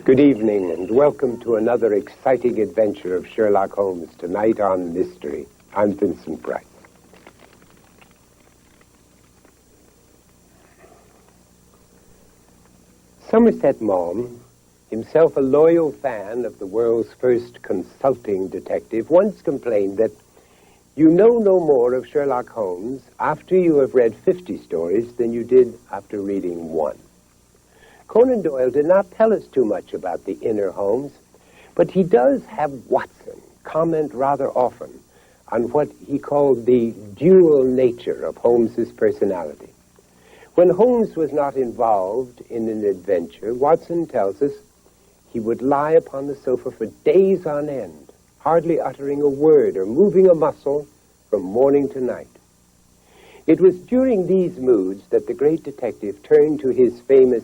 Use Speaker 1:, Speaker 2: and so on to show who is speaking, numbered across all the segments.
Speaker 1: Good evening, and welcome to another exciting adventure of Sherlock Holmes, tonight on Mystery. I'm Vincent Bright. Somerset Maugham, himself a loyal fan of the world's first consulting detective, once complained that you know no more of Sherlock Holmes after you have read 50 stories than you did after reading one. Conan Doyle did not tell us too much about the inner Holmes, but he does have Watson comment rather often on what he called the dual nature of Holmes's personality. When Holmes was not involved in an adventure, Watson tells us he would lie upon the sofa for days on end, hardly uttering a word or moving a muscle from morning to night. It was during these moods that the great detective turned to his famous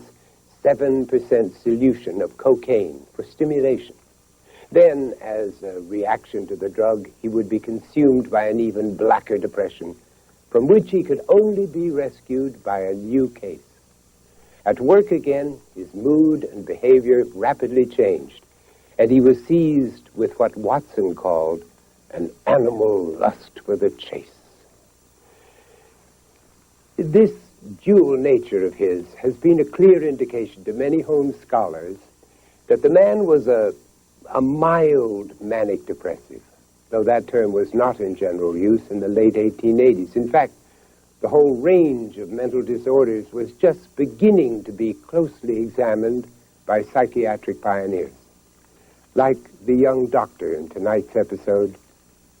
Speaker 1: 7% solution of cocaine for stimulation. Then, as a reaction to the drug, he would be consumed by an even blacker depression, from which he could only be rescued by a new case. At work again, his mood and behavior rapidly changed, and he was seized with what Watson called an animal lust for the chase. This dual nature of his has been a clear indication to many Holmes scholars that the man was a mild manic depressive, though that term was not in general use in the late 1880s. In fact, the whole range of mental disorders was just beginning to be closely examined by psychiatric pioneers. Like the young doctor in tonight's episode,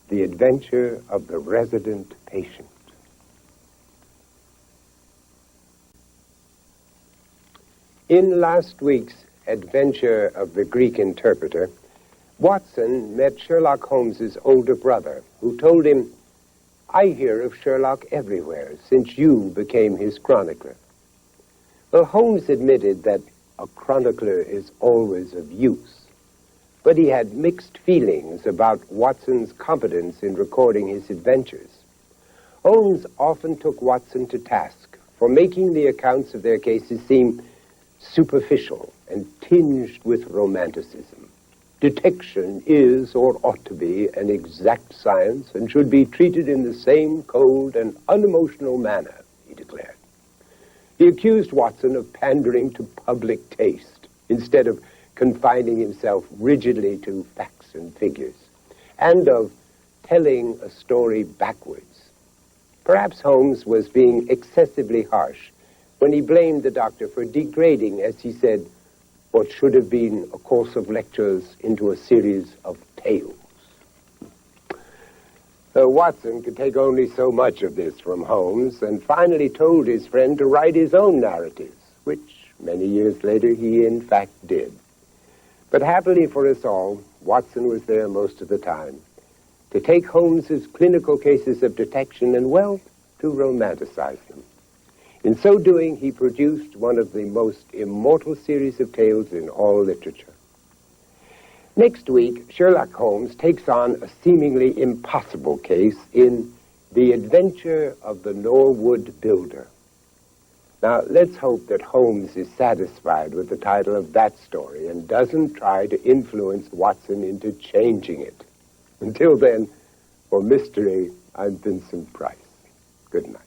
Speaker 1: The Adventure of the Resident Patient. In last week's Adventure of the Greek Interpreter, Watson met Sherlock Holmes's older brother, who told him, "I hear of Sherlock everywhere since you became his chronicler." Well, Holmes admitted that a chronicler is always of use, but he had mixed feelings about Watson's competence in recording his adventures. Holmes often took Watson to task for making the accounts of their cases seem superficial and tinged with romanticism. Detection is, or ought to be, an exact science and should be treated in the same cold and unemotional manner, he declared. He accused Watson of pandering to public taste instead of confining himself rigidly to facts and figures, and of telling a story backwards. Perhaps Holmes was being excessively harsh when he blamed the doctor for degrading, as he said, what should have been a course of lectures into a series of tales. Watson could take only so much of this from Holmes, and finally told his friend to write his own narratives, which many years later he in fact did. But happily for us all, Watson was there most of the time to take Holmes's clinical cases of detection and, well, to romanticize them. In so doing, he produced one of the most immortal series of tales in all literature. Next week, Sherlock Holmes takes on a seemingly impossible case in The Adventure of the Norwood Builder. Now, let's hope that Holmes is satisfied with the title of that story and doesn't try to influence Watson into changing it. Until then, for Mystery, I'm Vincent Price. Good night.